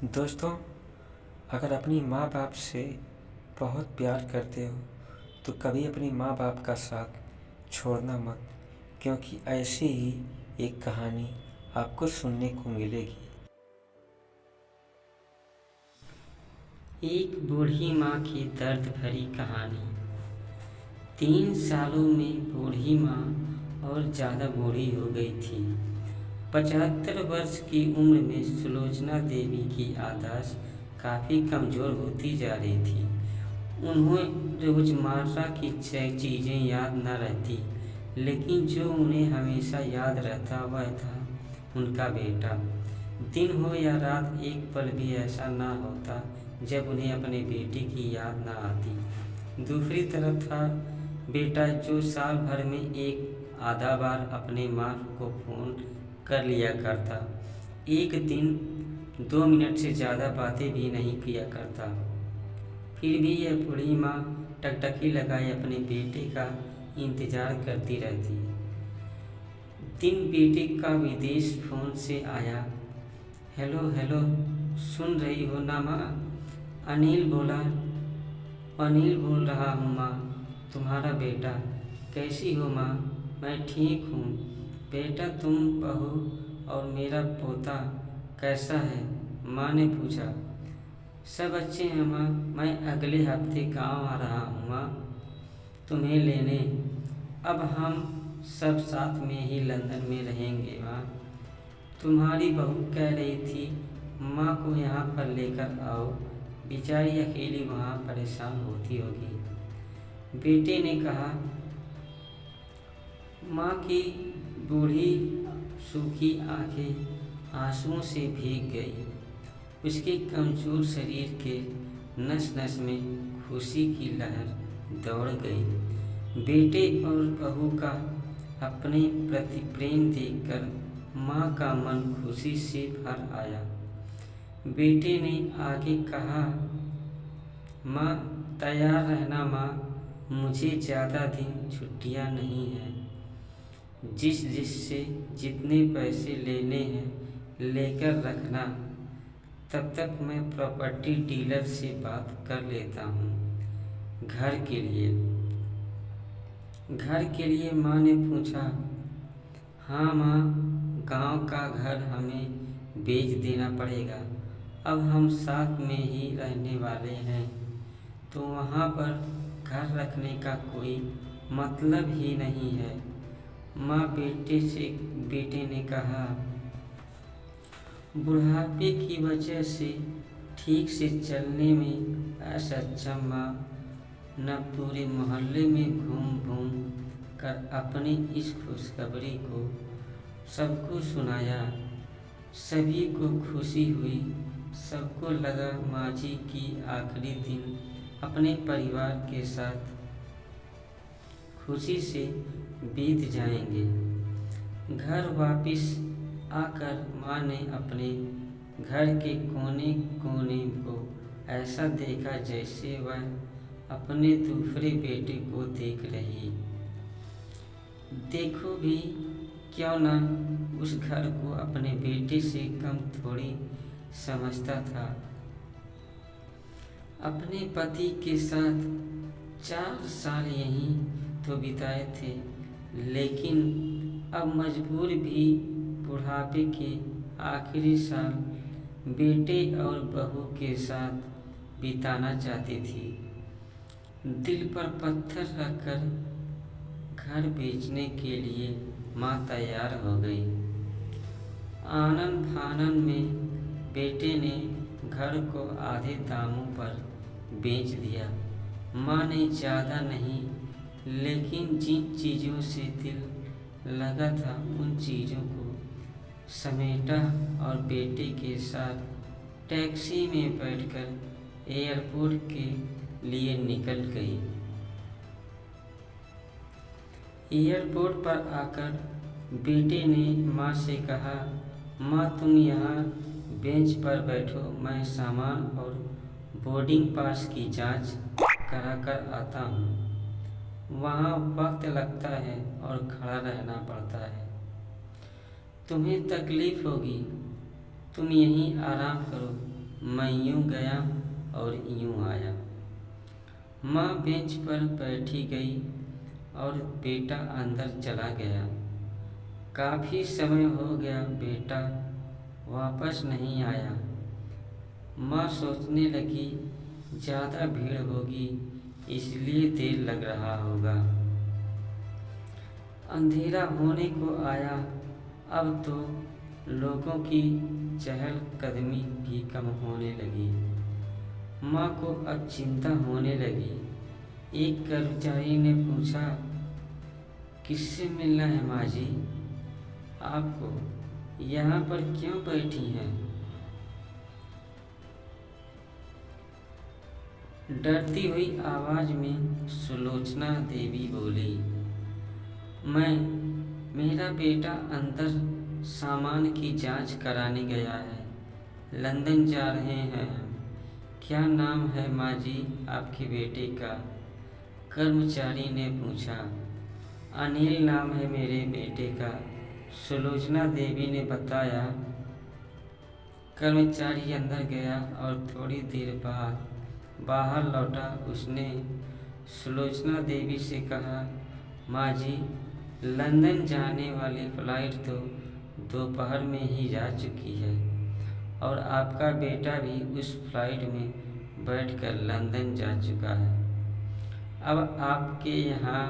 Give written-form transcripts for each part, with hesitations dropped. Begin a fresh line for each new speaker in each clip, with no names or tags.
दोस्तों, अगर अपनी माँ बाप से बहुत प्यार करते हो तो कभी अपनी माँ बाप का साथ छोड़ना मत, क्योंकि ऐसी ही एक कहानी आपको सुनने को मिलेगी।
एक बूढ़ी माँ की दर्द भरी कहानी। 3 सालों में बूढ़ी माँ और ज़्यादा बूढ़ी हो गई थी। 75 वर्ष की उम्र में सुलोचना देवी की याददाश्त काफ़ी कमज़ोर होती जा रही थी। उन्हें रोज़मर्रा की चीज़ें याद न रहती, लेकिन जो उन्हें हमेशा याद रहता वह था उनका बेटा। दिन हो या रात, एक पल भी ऐसा ना होता जब उन्हें अपने बेटे की याद ना आती। दूसरी तरफ था बेटा, जो साल भर में एक आधा बार अपने माँ को फ़ोन कर लिया करता। एक दिन 2 मिनट से ज़्यादा बातें भी नहीं किया करता। फिर भी यह बूढ़ी माँ टकटकी लगाए अपने बेटे का इंतज़ार करती रहती। दिन बेटे का विदेश फ़ोन से आया। हेलो हेलो, सुन रही हो ना माँ? अनिल बोल रहा हूँ माँ, तुम्हारा बेटा। कैसी हो माँ? मैं ठीक हूँ बेटा, तुम बहू और मेरा पोता कैसा है? माँ ने पूछा। सब अच्छे हैं माँ, मैं अगले हफ्ते गांव आ रहा हूँ माँ, तुम्हें लेने। अब हम सब साथ में ही लंदन में रहेंगे माँ। तुम्हारी बहू कह रही थी माँ को यहाँ पर लेकर आओ, बेचारी अकेली वहाँ परेशान होती होगी। बेटे ने कहा। माँ की बूढ़ी सूखी आंखें आंसुओं से भीग गई। उसके कमजोर शरीर के नस नस में खुशी की लहर दौड़ गई। बेटे और बहू का अपने प्रति प्रेम देखकर माँ का मन खुशी से भर आया। बेटे ने आगे कहा, माँ तैयार रहना माँ, मुझे ज़्यादा दिन छुट्टियाँ नहीं हैं। जिससे जितने पैसे लेने हैं लेकर रखना, तब तक मैं प्रॉपर्टी डीलर से बात कर लेता हूँ। घर के लिए माँ ने पूछा। हाँ माँ, गांव का घर हमें बेच देना पड़ेगा। अब हम साथ में ही रहने वाले हैं, तो वहाँ पर घर रखने का कोई मतलब ही नहीं है। माँ बेटे ने कहा। बुढ़ापे की वजह से ठीक से चलने में असक्षम माँ न पूरे मोहल्ले में घूम घूम कर अपनी इस खुशखबरी को सबको सुनाया। सभी को खुशी हुई। सबको लगा माँ जी की आखिरी दिन अपने परिवार के साथ खुशी से बीत जाएंगे। घर वापस आकर माँ ने अपने घर के कोने कोने को ऐसा देखा जैसे वह अपने दूसरे बेटे को देख रही। देखो भी क्यों ना, उस घर को अपने बेटे से कम थोड़ी समझता था। अपने पति के साथ 4 साल यहीं तो बिताए थे, लेकिन अब मजबूर भी बुढ़ापे के आखिरी साल बेटे और बहू के साथ बिताना चाहती थी। दिल पर पत्थर रखकर घर बेचने के लिए माँ तैयार हो गई। आनन फानन में बेटे ने घर को आधे दामों पर बेच दिया। माँ ने ज़्यादा नहीं, लेकिन जिन चीज़ों से दिल लगा था उन चीज़ों को समेटा और बेटे के साथ टैक्सी में बैठकर एयरपोर्ट के लिए निकल गई। एयरपोर्ट पर आकर बेटे ने माँ से कहा, माँ तुम यहाँ बेंच पर बैठो, मैं सामान और बोर्डिंग पास की जांच करा कर आता हूँ। वहाँ वक्त लगता है और खड़ा रहना पड़ता है, तुम्हें तकलीफ़ होगी, तुम यहीं आराम करो। मैं यूँ गया और यूँ आया। माँ बेंच पर बैठी गई और बेटा अंदर चला गया। काफ़ी समय हो गया, बेटा वापस नहीं आया। माँ सोचने लगी, ज़्यादा भीड़ होगी इसलिए देर लग रहा होगा। अंधेरा होने को आया, अब तो लोगों की चहलकदमी भी कम होने लगी। माँ को अब चिंता होने लगी। एक कर्मचारी ने पूछा, किससे मिलना है माँ जी? आपको यहाँ पर क्यों बैठी हैं? डरती हुई आवाज में सुलोचना देवी बोली, मेरा बेटा अंदर सामान की जांच कराने गया है। लंदन जा रहे हैं हम। क्या नाम है माँ जी आपके बेटे का? कर्मचारी ने पूछा। अनिल नाम है मेरे बेटे का, सुलोचना देवी ने बताया। कर्मचारी अंदर गया और थोड़ी देर बाद बाहर लौटा। उसने सुलोचना देवी से कहा, माँ जी, लंदन जाने वाली फ्लाइट तो दोपहर में ही जा चुकी है और आपका बेटा भी उस फ्लाइट में बैठकर लंदन जा चुका है। अब आपके यहाँ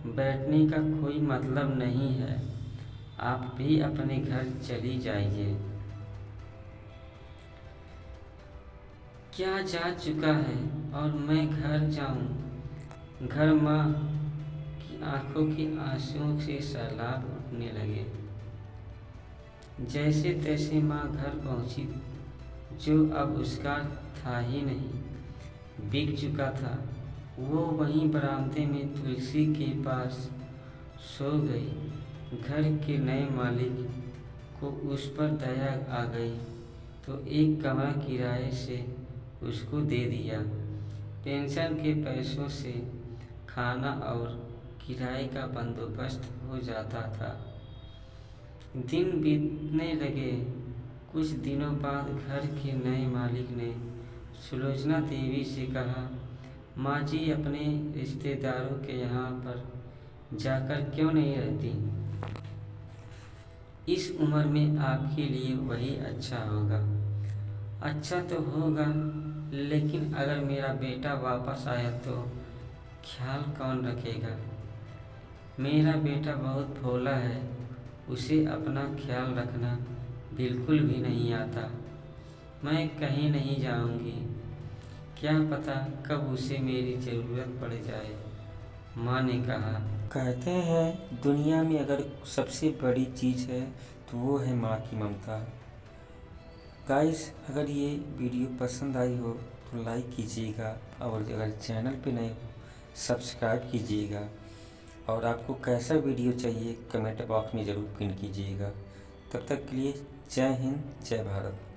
बैठने का कोई मतलब नहीं है। आप भी अपने घर चली जाइए। क्या जा चुका है और मैं घर जाऊं? घर माँ की आंखों के आंसुओं से सैलाब उठने लगे। जैसे तैसे माँ घर पहुंची, जो अब उसका था ही नहीं, बिक चुका था। वो वहीं बरामदे में तुलसी के पास सो गई। घर के नए मालिक को उस पर दया आ गई तो एक कमरा किराए से उसको दे दिया। पेंशन के पैसों से खाना और किराए का बंदोबस्त हो जाता था। दिन बीतने लगे। कुछ दिनों बाद घर के नए मालिक ने सुलोचना देवी से कहा, माँ जी अपने रिश्तेदारों के यहाँ पर जाकर क्यों नहीं रहती? इस उम्र में आपके लिए वही अच्छा होगा। अच्छा तो होगा, लेकिन अगर मेरा बेटा वापस आया तो ख्याल कौन रखेगा? मेरा बेटा बहुत भोला है, उसे अपना ख्याल रखना बिल्कुल भी नहीं आता। मैं कहीं नहीं जाऊंगी, क्या पता कब उसे मेरी ज़रूरत पड़ जाए, माँ ने कहा।
कहते हैं दुनिया में अगर सबसे बड़ी चीज़ है तो वो है माँ की ममता। गाइस, अगर ये वीडियो पसंद आई हो तो लाइक कीजिएगा और अगर चैनल पे नए हो सब्सक्राइब कीजिएगा। और आपको कैसा वीडियो चाहिए कमेंट बॉक्स में ज़रूर पिन कीजिएगा। तब तक के लिए जय हिंद, जय भारत।